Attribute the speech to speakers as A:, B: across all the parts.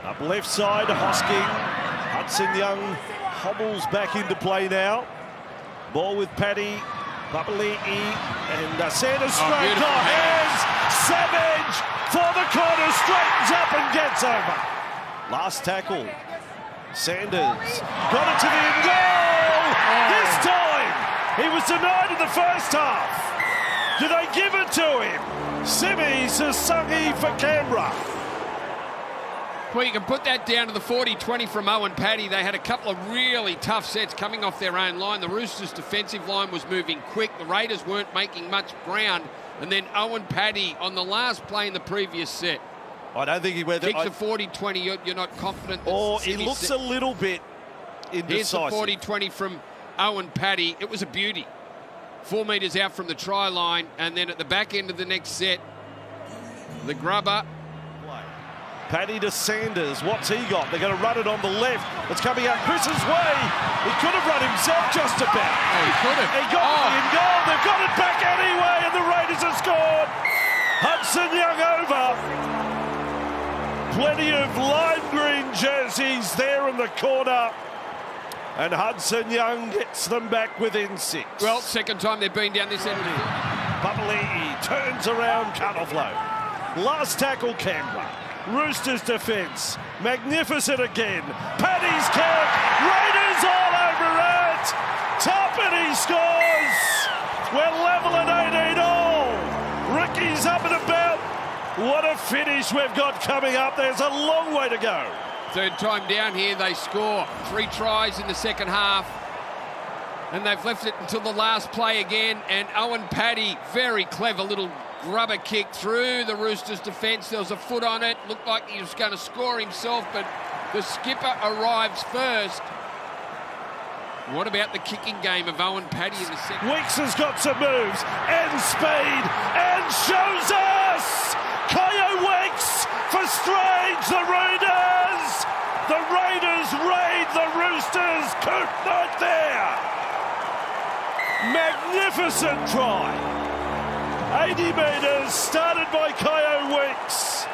A: Up left side, Hosking. Hudson Young hobbles back into play now. Ball with Paddy, Papali'i, and Sanders straight to hands. Savage for the corner, straightens up and gets over. Last tackle. Sanders got it to the end goal. This time he was denied in the first half. Do they give it to him? Simi Sasangi for Canberra.
B: Well, you can put that down to the 40-20 from Owen Paddy. They had a couple of really tough sets coming off their own line. The Roosters' defensive line was moving quick. The Raiders weren't making much ground. And then Owen Paddy on the last play in the previous set.
A: I don't think he went...
B: Kicks a 40-20, you're not confident.
A: Or he looks a little bit indecisive.
B: Here's the 40-20 from Owen Paddy. It was a beauty. 4 metres out from the try line. And then at the back end of the next set, the grubber...
A: Paddy to Sanders. What's he got? They're going to run it on the left. It's coming out Chris's way. He could have run himself just about.
B: Oh, he could have.
A: He got it in goal. They've got it back anyway, and the Raiders have scored. Hudson Young over. Plenty of lime green jerseys there in the corner. And Hudson Young gets them back within 6.
B: Well, second time they've been down this end.
A: Papali'i turns around, cut off low. Last tackle, Canberra. Roosters defence, magnificent again. Paddy's kick, Raiders all over it. Top and he scores. We're level at 18 all. Ricky's up and about. What a finish we've got coming up. There's a long way to go.
B: Third time down here, they score 3 tries in the second half. And they've left it until the last play again. And Owen Paddy, very clever little rubber kick through the Roosters' defence. There was a foot on it. Looked like he was going to score himself, but the skipper arrives first. What about the kicking game of Owen Paddy in the second?
A: Weeks has got some moves and speed and shows us Kyo Weeks for Strange. The Raiders raid the Roosters. Coop not there. Magnificent try. 80 metres, started by Kyo Weeks.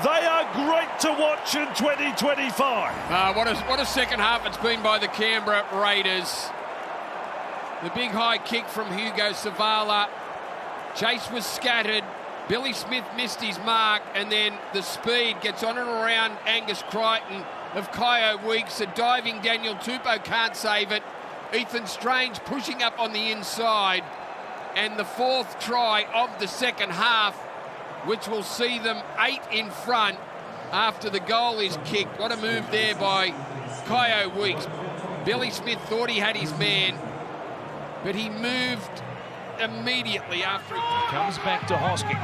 A: They are great to watch in 2025.
B: What a second half it's been by the Canberra Raiders. The big high kick from Hugo Savala. Chase was scattered. Billy Smith missed his mark, and then the speed gets on and around Angus Crichton of Kyo Weeks. A diving Daniel Tupou can't save it. Ethan Strange pushing up on the inside. And the 4th try of the second half, which will see them 8 in front after the goal is kicked. What a move there by Kyo Weeks. Billy Smith thought he had his man, but he moved immediately after he
C: comes back to Hosking.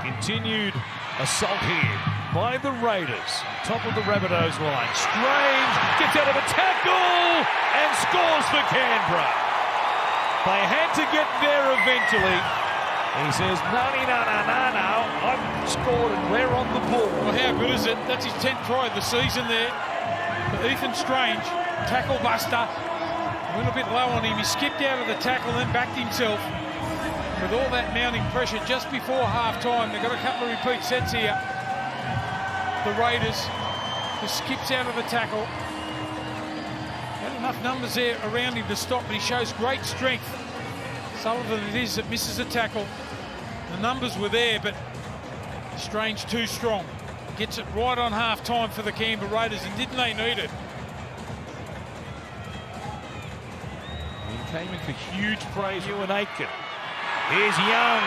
C: Continued assault here by the Raiders. Top of the Rabbitohs line. Strange gets out of a tackle and scores for Canberra. They had to get there eventually. He says, no, I've scored and we're on the ball.
D: Well, how good is it? That's his 10th try of the season there. For Ethan Strange, tackle buster. A little bit low on him. He skipped out of the tackle and then backed himself. With all that mounting pressure just before half-time, they've got a couple of repeat sets here. The Raiders just skips out of the tackle. Had enough numbers there around him to stop, but he shows great strength. Sullivan it is that misses a tackle. The numbers were there, but Strange too strong. Gets it right on half-time for the Canberra Raiders, and didn't they need it?
C: He came in for huge praise, Ewan Aitken. Here's Young.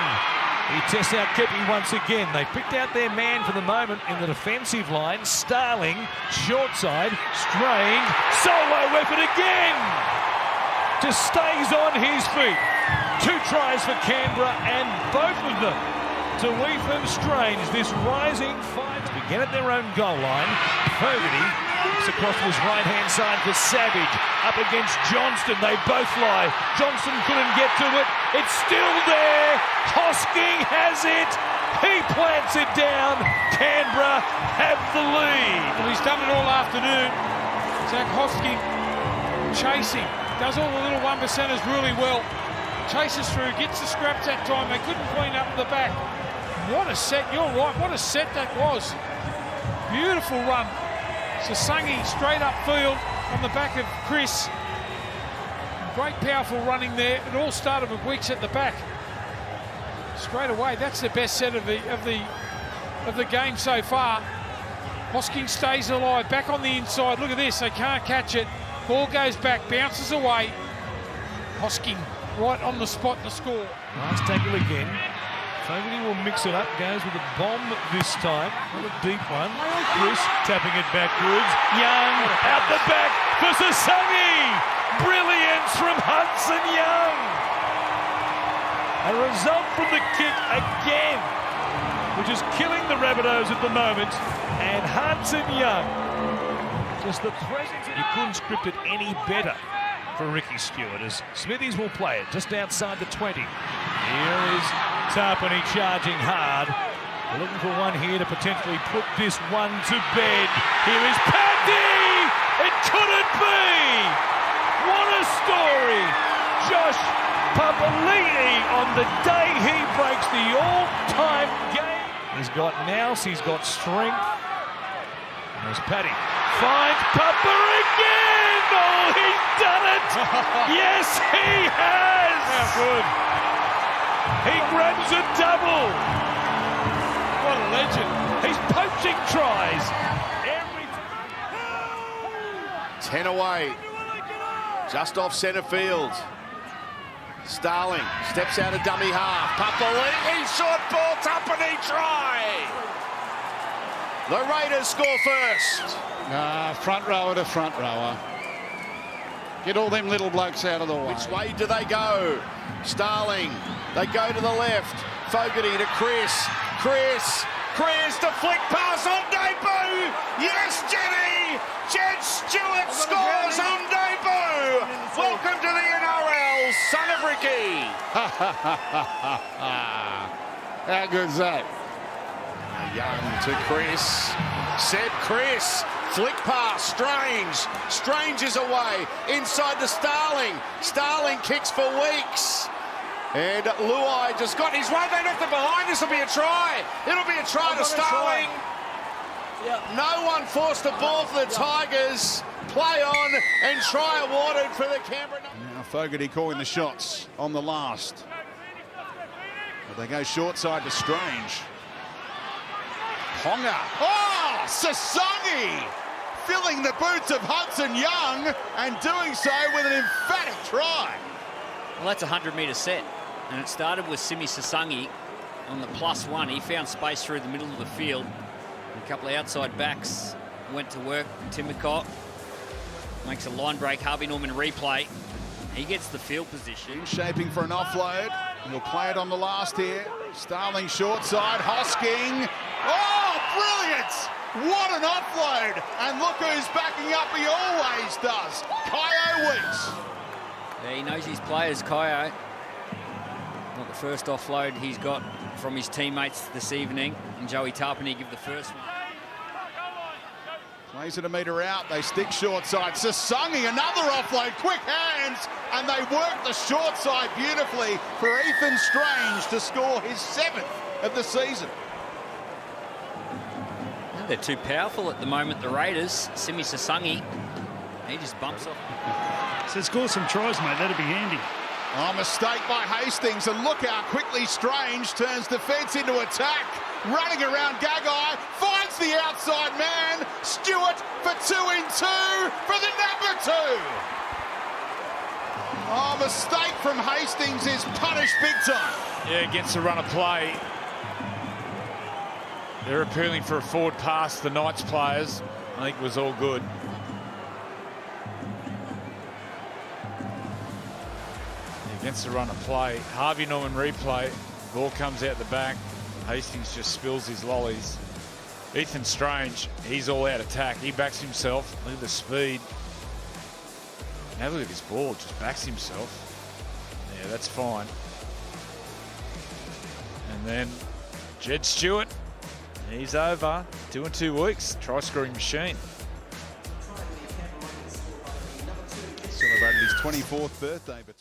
C: He tests out Kepi once again. They picked out their man for the moment in the defensive line. Starling, short side, Strange, solo effort again. Just stays on his feet. 2 tries for Canberra, and both of them to Ethan Strange. This rising fight to begin at their own goal line. Fogarty looks across to his right-hand side for Savage. Up against Johnston, they both lie. Johnston couldn't get to it. It's still there. Hosking has it. He plants it down. Canberra have the lead.
D: Well, he's done it all afternoon. Zach Hosking chasing. Does all the little 1%ers really well. Chases through, gets the scraps that time. They couldn't clean up the back. What a set, you're right, what a set that was. Beautiful run. Sasangi straight upfield on the back of Chris. Great powerful running there. It all started with Weeks at the back. Straight away, that's the best set of the game so far. Hosking stays alive, back on the inside. Look at this, they can't catch it. Ball goes back, bounces away. Hosking right on the spot to score.
C: Last tackle again. Fogarty will mix it up, goes with a bomb this time. Not a deep one. Chris tapping it backwards. Young out the back for Sasangi. Brilliance from Hudson Young. A result from the kick again, which is killing the Rabbitohs at the moment. And Hudson Young, just the presence. You couldn't script it any better for Ricky Stewart as Smithies will play it just outside the 20. Here is Tarpany charging hard. They're looking for one here to potentially put this one to bed. Here is Paddy! It couldn't be! What a story! Josh Papali'i on the day he breaks the all-time game. He's got nous, he's got strength. There's Paddy. Finds Papa again! Oh, he's done it! Yes, he has!
D: How good.
C: He grabs a double.
D: What a legend.
C: He's poaching tries. Every
A: 10 away. Just off centre field. Starling steps out of dummy half. Papali'i, short ball, Tapani try. The Raiders score first.
E: Front rower to front rower. Get all them little blokes out of the way.
A: Which way do they go? Starling, they go to the left. Fogarty to Chris. Chris to flick pass on debut. Yes, Jenny. Jed Stewart scores on debut. Welcome to the NRL, son of Ricky.
E: How good's that?
A: Young to Chris. Seb Chris. Flick pass, Strange is away. Inside to Starling. Starling kicks for Weeks. And Luai just got his way. They knocked it behind. This will be a try. It'll be a try to Starling. No one forced the ball for the Tigers. Play on and try awarded for the Canberra.
E: Now Fogarty calling the shots on the last. But they go short side to Strange. Ponga. Oh, Sasangi filling the boots of Hudson Young and doing so with an emphatic try.
F: Well, that's a 100-metre set, and it started with Simi Sasangi on the +1. He found space through the middle of the field. A couple of outside backs went to work. Timbercott makes a line break. Harvey Norman replay. He gets the field position.
E: Shaping for an offload. He'll play it on the last here. Starling short side. Hosking. Oh, brilliant! What an offload! And look who's backing up. He always does. Kyo Weeks.
F: Yeah, he knows his players, Kyo. Not the first offload he's got from his teammates this evening. And Joey Tarpany give the first one.
E: Plays it a metre out. They stick short side. Sasangi, another offload. Quick hands. And they work the short side beautifully for Ethan Strange to score his 7th of the season.
F: They're too powerful at the moment, the Raiders. Simi Sasangi, he just bumps off.
G: So score some tries, mate. That'd be handy.
E: Oh, mistake by Hastings, and look how quickly Strange turns defence into attack. Running around Gagai, finds the outside man. Stewart for 2 in 2 for the number 2. Oh, mistake from Hastings is punished big time.
D: Yeah, against the run of play. They're appealing for a forward pass, the Knights players. I think it was all good. Against the run of play. Harvey Norman replay. Ball comes out the back. Hastings just spills his lollies. Ethan Strange, he's all out attack. He backs himself. Look at the speed. Now look at this ball, just backs himself. Yeah, that's fine. And then Jed Stewart, he's over. 2 in 2 weeks. Try scoring machine.
E: Celebrated his 24th birthday. But